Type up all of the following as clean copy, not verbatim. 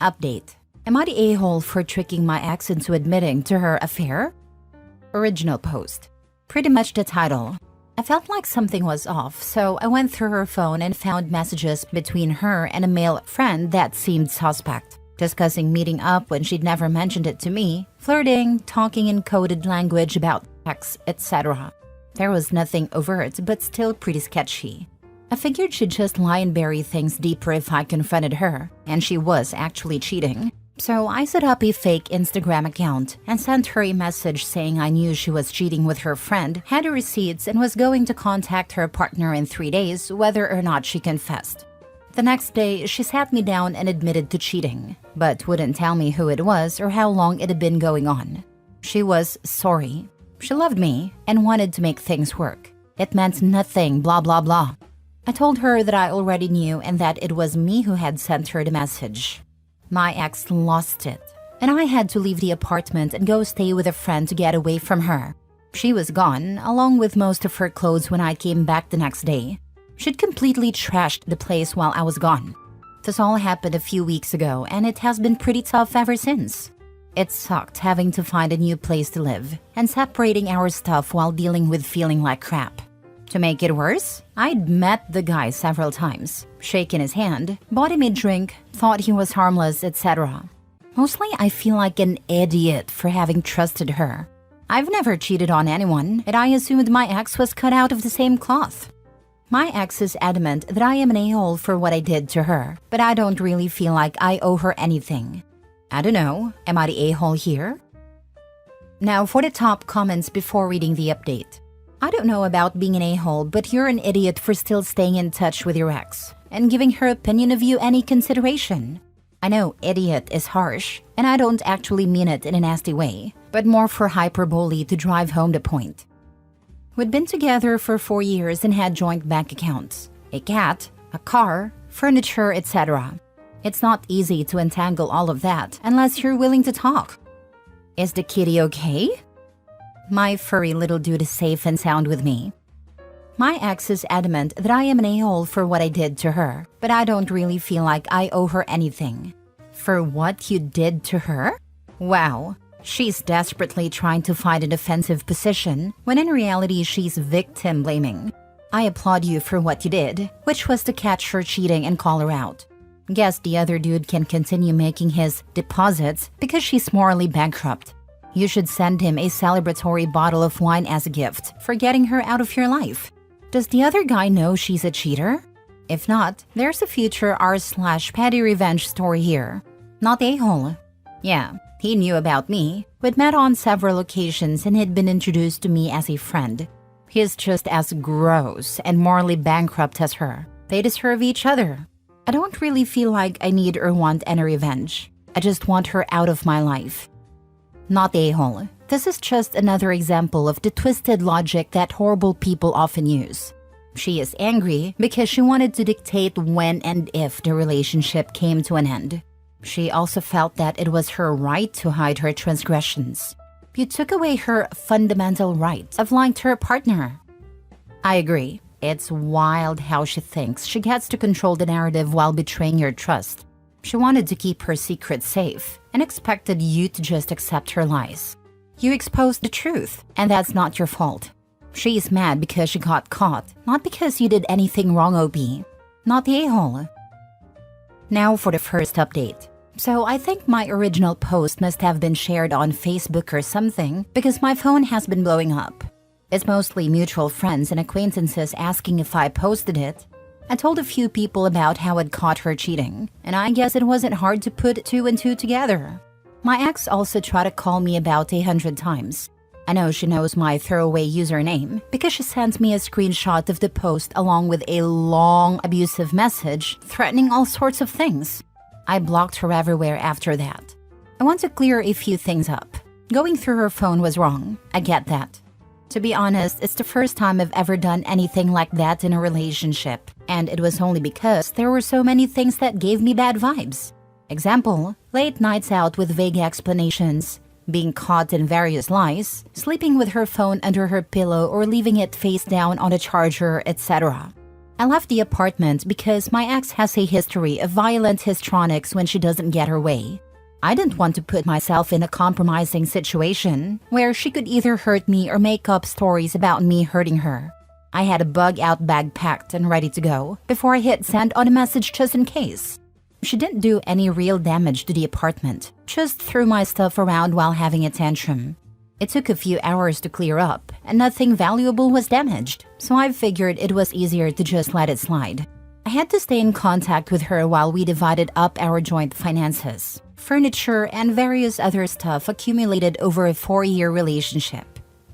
Update. Am I the a-hole for tricking my ex into admitting to her affair? Original post. Pretty much the title. I felt like something was off, so I went through her phone and found messages between her and a male friend that seemed suspect. Discussing meeting up when she'd never mentioned it to me, flirting, talking in coded language about sex, etc. There was nothing overt, but still pretty sketchy. I figured she'd just lie and bury things deeper if I confronted her, and she was actually cheating. So I set up a fake Instagram account and sent her a message saying I knew she was cheating with her friend, had her receipts, and was going to contact her partner in 3 days whether or not she confessed. The next day, she sat me down and admitted to cheating, but wouldn't tell me who it was or how long it had been going on. She was sorry. She loved me and wanted to make things work. It meant nothing, blah blah blah. I told her that I already knew and that it was me who had sent her the message. My ex lost it, and I had to leave the apartment and go stay with a friend to get away from her. She was gone, along with most of her clothes when I came back the next day. She'd completely trashed the place while I was gone. This all happened a few weeks ago, and it has been pretty tough ever since. It sucked having to find a new place to live and separating our stuff while dealing with feeling like crap. To make it worse, I'd met the guy several times, shaken his hand, bought him a drink, thought he was harmless, etc. Mostly I feel like an idiot for having trusted her. I've never cheated on anyone, and I assumed my ex was cut out of the same cloth. My ex is adamant that I am an a-hole for what I did to her, but I don't really feel like I owe her anything. I don't know, am I the a-hole here? Now for the top comments before reading the update. I don't know about being an a-hole, but you're an idiot for still staying in touch with your ex and giving her opinion of you any consideration. I know idiot is harsh, and I don't actually mean it in a nasty way, but more for hyperbole to drive home the point. We'd been together for 4 years and had joint bank accounts, a cat, a car, furniture, etc. It's not easy to untangle all of that unless you're willing to talk. Is the kitty okay? My furry little dude is safe and sound with me. My ex is adamant that I am an a-hole for what I did to her, but I don't really feel like I owe her anything. For what you did to her? Wow, she's desperately trying to find a defensive position when in reality she's victim blaming. I applaud you for what you did, which was to catch her cheating and call her out. Guess the other dude can continue making his deposits because she's morally bankrupt. You should send him a celebratory bottle of wine as a gift for getting her out of your life. Does the other guy know she's a cheater? If not, there's a future r/petty revenge story here. Not a-hole. Yeah, he knew about me. We'd met on several occasions and he'd been introduced to me as a friend. He's just as gross and morally bankrupt as her. They deserve each other. I don't really feel like I need or want any revenge. I just want her out of my life. Not a-hole. This is just another example of the twisted logic that horrible people often use. She is angry because she wanted to dictate when and if the relationship came to an end. She also felt that it was her right to hide her transgressions. You took away her fundamental right of lying to her partner. I agree. It's wild how she thinks she gets to control the narrative while betraying your trust. She wanted to keep her secret safe and expected you to just accept her lies. You exposed the truth, and that's not your fault. She's mad because she got caught, not because you did anything wrong, OB. Not the a-hole. Now for the first update. So I think my original post must have been shared on Facebook or something because my phone has been blowing up. It's mostly mutual friends and acquaintances asking if I posted it. I told a few people about how I'd caught her cheating, and I guess it wasn't hard to put 2 and 2 together. My ex also tried to call me about 100 times. I know she knows my throwaway username because she sent me a screenshot of the post along with a long abusive message threatening all sorts of things. I blocked her everywhere after that. I want to clear a few things up. Going through her phone was wrong. I get that. To be honest, it's the first time I've ever done anything like that in a relationship, and it was only because there were so many things that gave me bad vibes. Example, late nights out with vague explanations, being caught in various lies, sleeping with her phone under her pillow or leaving it face down on a charger, etc. I left the apartment because my ex has a history of violent histrionics when she doesn't get her way. I didn't want to put myself in a compromising situation where she could either hurt me or make up stories about me hurting her. I had a bug-out bag packed and ready to go before I hit send on a message just in case. She didn't do any real damage to the apartment, just threw my stuff around while having a tantrum. It took a few hours to clear up, and nothing valuable was damaged, so I figured it was easier to just let it slide. I had to stay in contact with her while we divided up our joint finances. Furniture and various other stuff accumulated over a 4-year relationship.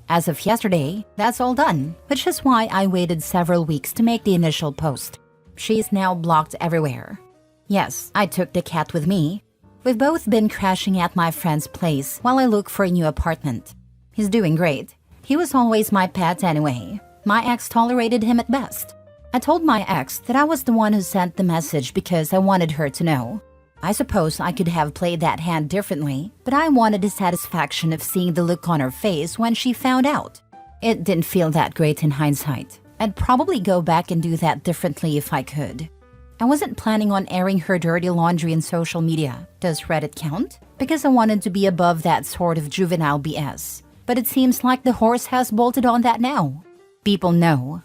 As of yesterday, that's all done, which is why I waited several weeks to make the initial post. She's now blocked everywhere. Yes, I took the cat with me. We've both been crashing at my friend's place while I look for a new apartment. He's doing great. He was always my pet anyway. My ex tolerated him at best. I told my ex that I was the one who sent the message because I wanted her to know. I suppose I could have played that hand differently, but I wanted the satisfaction of seeing the look on her face when she found out. It didn't feel that great in hindsight. I'd probably go back and do that differently if I could. I wasn't planning on airing her dirty laundry in social media. Does Reddit count? Because I wanted to be above that sort of juvenile BS. But it seems like the horse has bolted on that now. People know.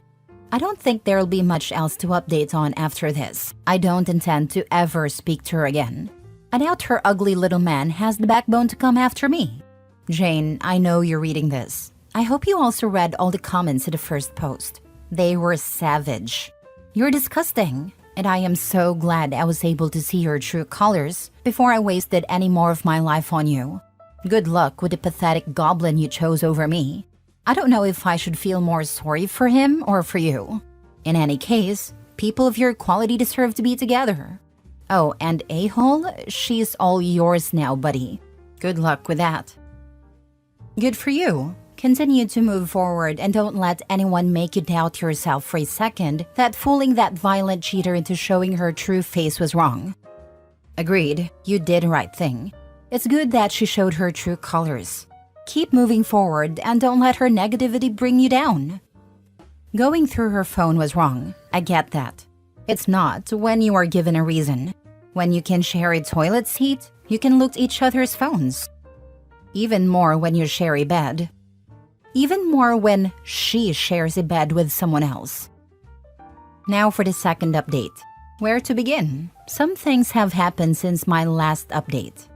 I don't think there'll be much else to update on after this. I don't intend to ever speak to her again. I doubt her ugly little man has the backbone to come after me. Jane, I know you're reading this. I hope you also read all the comments to the first post. They were savage. You're disgusting. And I am so glad I was able to see your true colors before I wasted any more of my life on you. Good luck with the pathetic goblin you chose over me. I don't know if I should feel more sorry for him or for you. In any case, people of your quality deserve to be together. Oh, and a-hole, she's all yours now, buddy. Good luck with that. Good for you. Continue to move forward and don't let anyone make you doubt yourself for a second that fooling that violent cheater into showing her true face was wrong. Agreed, you did the right thing. It's good that she showed her true colors. Keep moving forward and don't let her negativity bring you down. Going through her phone was wrong. I get that. It's not when you are given a reason. When you can share a toilet seat, you can look at each other's phones. Even more when you share a bed. Even more when she shares a bed with someone else. Now for the second update. Where to begin? Some things have happened since my last update.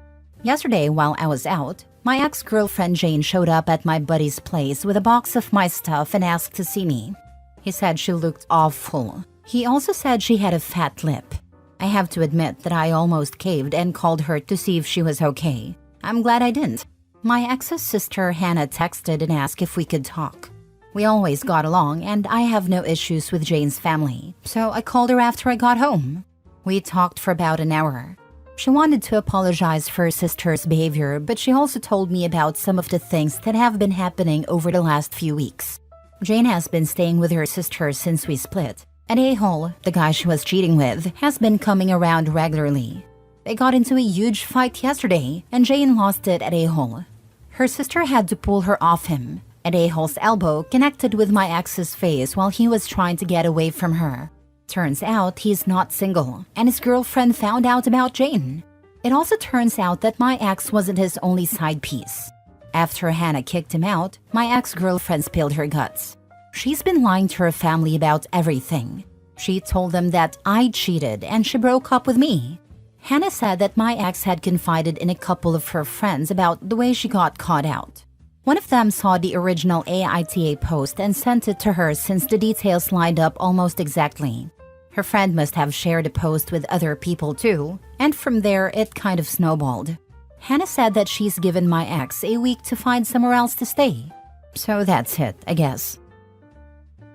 Yesterday, while I was out, my ex-girlfriend Jane showed up at my buddy's place with a box of my stuff and asked to see me. He said she looked awful. He also said she had a fat lip. I have to admit that I almost caved and called her to see if she was okay. I'm glad I didn't. My ex's sister Hannah texted and asked if we could talk. We always got along and I have no issues with Jane's family, so I called her after I got home. We talked for about an hour. She wanted to apologize for her sister's behavior, but she also told me about some of the things that have been happening over the last few weeks. Jane has been staying with her sister since we split, and a-hole, the guy she was cheating with, has been coming around regularly. They got into a huge fight yesterday, and Jane lost it at a-hole. Her sister had to pull her off him, and a-hole's elbow connected with my ex's face while he was trying to get away from her. Turns out he's not single, and his girlfriend found out about Jane. It also turns out that my ex wasn't his only side piece. After Hannah kicked him out, my ex-girlfriend spilled her guts. She's been lying to her family about everything. She told them that I cheated and she broke up with me. Hannah said that my ex had confided in a couple of her friends about the way she got caught out. One of them saw the original AITA post and sent it to her since the details lined up almost exactly. Her friend must have shared the post with other people too, and from there it kind of snowballed. Hannah said that she's given my ex a week to find somewhere else to stay. So that's it, I guess.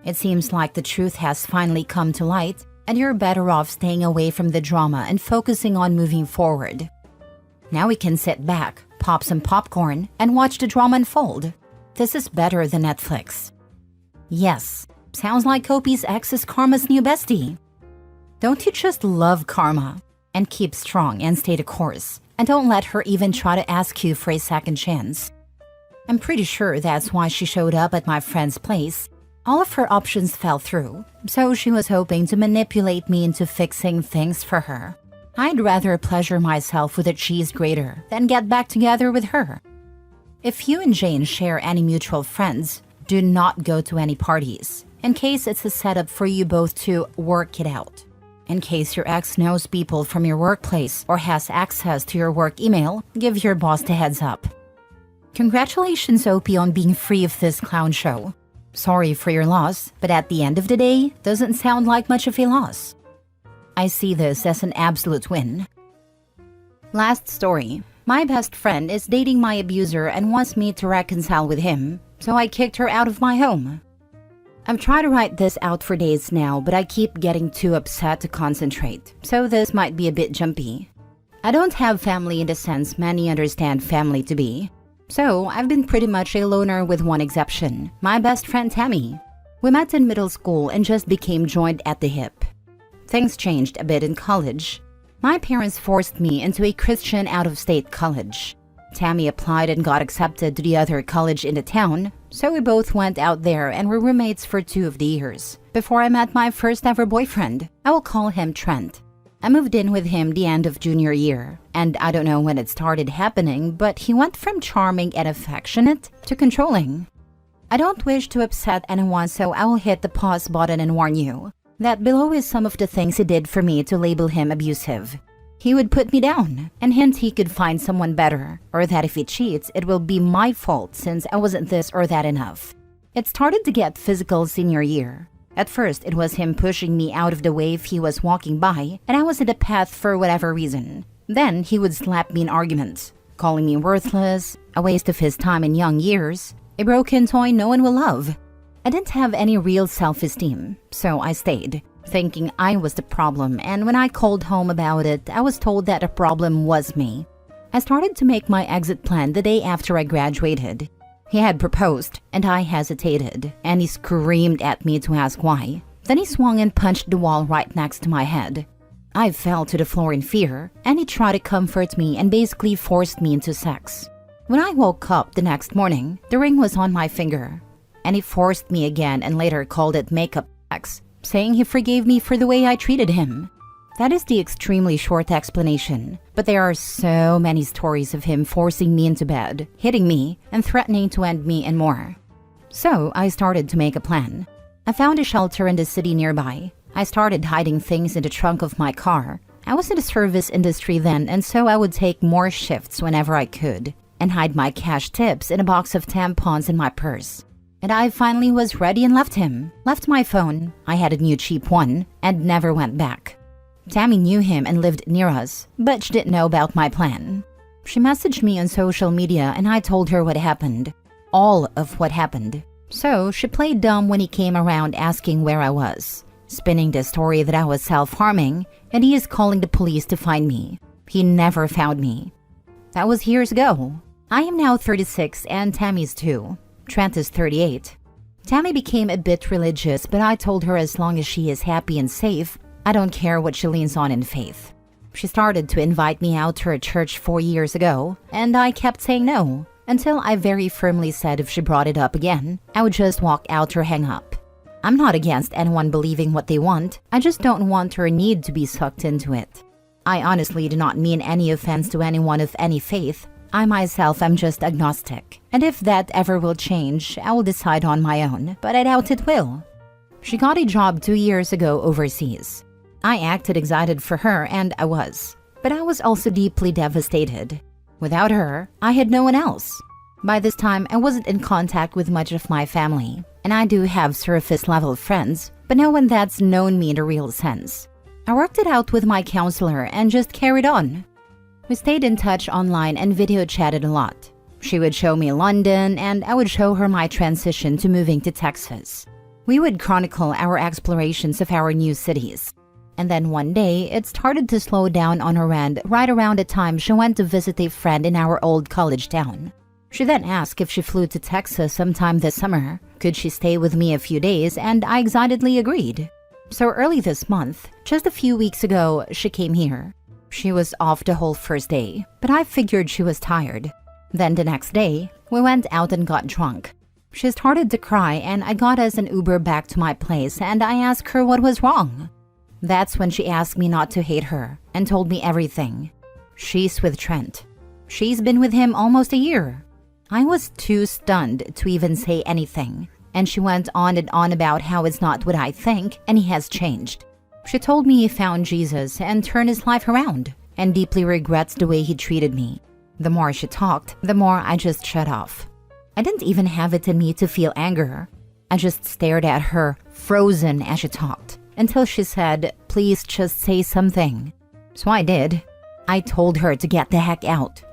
It seems like the truth has finally come to light, and you're better off staying away from the drama and focusing on moving forward. Now we can sit back, pop some popcorn, and watch the drama unfold. This is better than Netflix. Yes, sounds like Kopi's ex is Karma's new bestie. Don't you just love Karma? And keep strong and stay the course, and don't let her even try to ask you for a second chance. I'm pretty sure that's why she showed up at my friend's place. All of her options fell through, so she was hoping to manipulate me into fixing things for her. I'd rather pleasure myself with a cheese grater than get back together with her. If you and Jane share any mutual friends, do not go to any parties, in case it's a setup for you both to work it out. In case your ex knows people from your workplace or has access to your work email, give your boss the heads up. Congratulations, OP, on being free of this clown show. Sorry for your loss, but at the end of the day, doesn't sound like much of a loss. I see this as an absolute win. Last story. My best friend is dating my abuser and wants me to reconcile with him, so I kicked her out of my home. I've tried to write this out for days now, but I keep getting too upset to concentrate, so this might be a bit jumpy. I don't have family in the sense many understand family to be. So, I've been pretty much a loner with one exception, my best friend Tammy. We met in middle school and just became joined at the hip. Things changed a bit in college. My parents forced me into a Christian out-of-state college. Tammy applied and got accepted to the other college in the town, so we both went out there and were roommates for 2 of the years, before I met my first ever boyfriend. I will call him Trent. I moved in with him the end of junior year, and I don't know when it started happening, but he went from charming and affectionate to controlling. I don't wish to upset anyone, so I will hit the pause button and warn you that below is some of the things he did for me to label him abusive. He would put me down and hint he could find someone better, or that if he cheats, it will be my fault since I wasn't this or that enough. It started to get physical senior year. At first, it was him pushing me out of the way if he was walking by, and I was in the path for whatever reason. Then he would slap me in arguments, calling me worthless, a waste of his time in young years, a broken toy no one will love. I didn't have any real self-esteem, so I stayed, thinking I was the problem, and when I called home about it, I was told that the problem was me. I started to make my exit plan the day after I graduated. He had proposed, and I hesitated, and he screamed at me to ask why. Then he swung and punched the wall right next to my head. I fell to the floor in fear, and he tried to comfort me and basically forced me into sex. When I woke up the next morning, the ring was on my finger, and he forced me again and later called it makeup sex, saying he forgave me for the way I treated him. That is the extremely short explanation, but there are so many stories of him forcing me into bed, hitting me, and threatening to end me and more. So I started to make a plan. I found a shelter in the city nearby. I started hiding things in the trunk of my car. I was in the service industry then, and so I would take more shifts whenever I could, and hide my cash tips in a box of tampons in my purse. And I finally was ready and left him. Left my phone, I had a new cheap one, and never went back. Tammy knew him and lived near us, but she didn't know about my plan. She messaged me on social media and I told her what happened. All of what happened. So she played dumb when he came around asking where I was, spinning the story that I was self-harming and he is calling the police to find me. He never found me. That was years ago. I am now 36 and Tammy's too. Trent is 38. Tammy became a bit religious, but I told her as long as she is happy and safe, I don't care what she leans on in faith. She started to invite me out to her church 4 years ago, and I kept saying no, until I very firmly said if she brought it up again, I would just walk out or hang up. I'm not against anyone believing what they want, I just don't want or need to be sucked into it. I honestly do not mean any offense to anyone of any faith. I myself am just agnostic, and if that ever will change, I will decide on my own, but I doubt it will. She got a job 2 years ago overseas. I acted excited for her, and I was. But I was also deeply devastated. Without her, I had no one else. By this time, I wasn't in contact with much of my family, and I do have surface-level friends, but no one that's known me in a real sense. I worked it out with my counselor and just carried on. We stayed in touch online and video chatted a lot. She would show me London, and I would show her my transition to moving to Texas. We would chronicle our explorations of our new cities. And then one day, it started to slow down on her end right around the time she went to visit a friend in our old college town. She then asked if she flew to Texas sometime this summer. Could she stay with me a few days, and I excitedly agreed. So early this month, just a few weeks ago, she came here. She was off the whole first day, but I figured she was tired. Then the next day, we went out and got drunk. She started to cry and I got us an Uber back to my place and I asked her what was wrong. That's when she asked me not to hate her and told me everything. She's with Trent. She's been with him almost a year. I was too stunned to even say anything, and she went on and on about how it's not what I think and he has changed. She told me he found Jesus and turned his life around and deeply regrets the way he treated me. The more she talked, the more I just shut off. I didn't even have it in me to feel anger. I just stared at her, frozen as she talked, until she said, "Please just say something." So I did. I told her to get the heck out.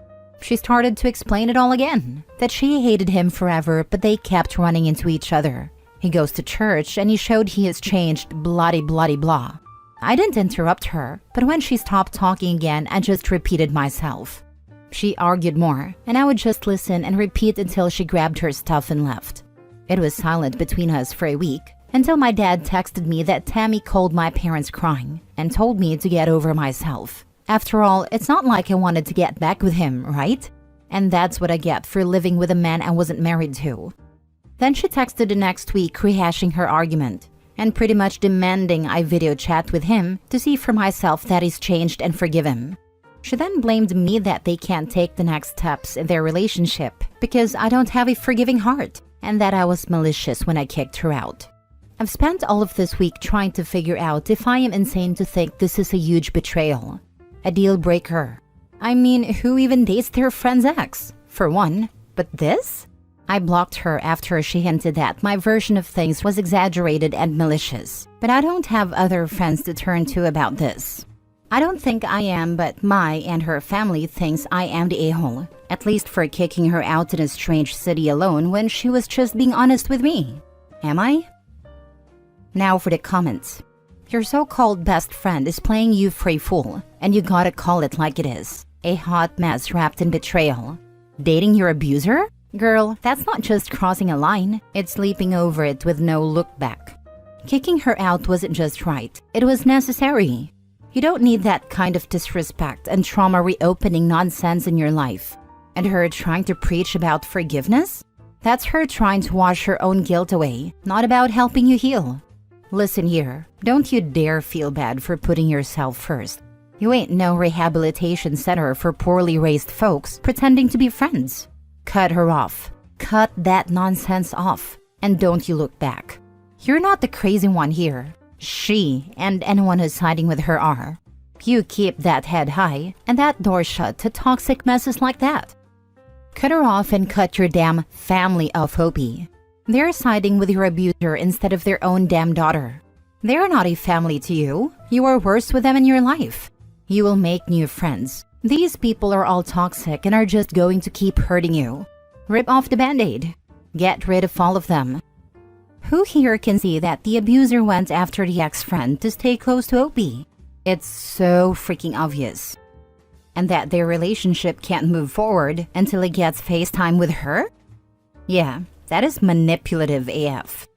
She started to explain it all again, that she hated him forever, but they kept running into each other. He goes to church and he showed he has changed, bloody blah. I didn't interrupt her, but when she stopped talking again, I just repeated myself. She argued more, and I would just listen and repeat until she grabbed her stuff and left. It was silent between us for a week, until my dad texted me that Tammy called my parents crying and told me to get over myself. After all, it's not like I wanted to get back with him, right? And that's what I get for living with a man I wasn't married to. Then she texted the next week rehashing her argument and pretty much demanding I video chat with him to see for myself that he's changed and forgive him. She then blamed me that they can't take the next steps in their relationship because I don't have a forgiving heart and that I was malicious when I kicked her out. I've spent all of this week trying to figure out if I am insane to think this is a huge betrayal. A deal breaker. I mean, who even dates their friend's ex? For one. But this? I blocked her after she hinted that my version of things was exaggerated and malicious. But I don't have other friends to turn to about this. I don't think I am, but Mai and her family thinks I am the a-hole. At least for kicking her out in a strange city alone when she was just being honest with me. Am I? Now for the comments. Your so-called best friend is playing you for a fool, and you gotta call it like it is. A hot mess wrapped in betrayal. Dating your abuser? Girl, that's not just crossing a line, it's leaping over it with no look back. Kicking her out wasn't just right, it was necessary. You don't need that kind of disrespect and trauma reopening nonsense in your life. And her trying to preach about forgiveness? That's her trying to wash her own guilt away, not about helping you heal. Listen here, don't you dare feel bad for putting yourself first. You ain't no rehabilitation center for poorly raised folks pretending to be friends. Cut her off. Cut that nonsense off. And don't you look back. You're not the crazy one here. She and anyone who's siding with her are. You keep that head high and that door shut to toxic messes like that. Cut her off and cut your damn family off, Hopi. They're siding with your abuser instead of their own damn daughter. They're not a family to you. You are worse with them in your life. You will make new friends. These people are all toxic and are just going to keep hurting you. Rip off the band-aid. Get rid of all of them. Who here can see that the abuser went after the ex-friend to stay close to Opie? It's so freaking obvious. And that their relationship can't move forward until he gets FaceTime with her? Yeah. That is manipulative AF.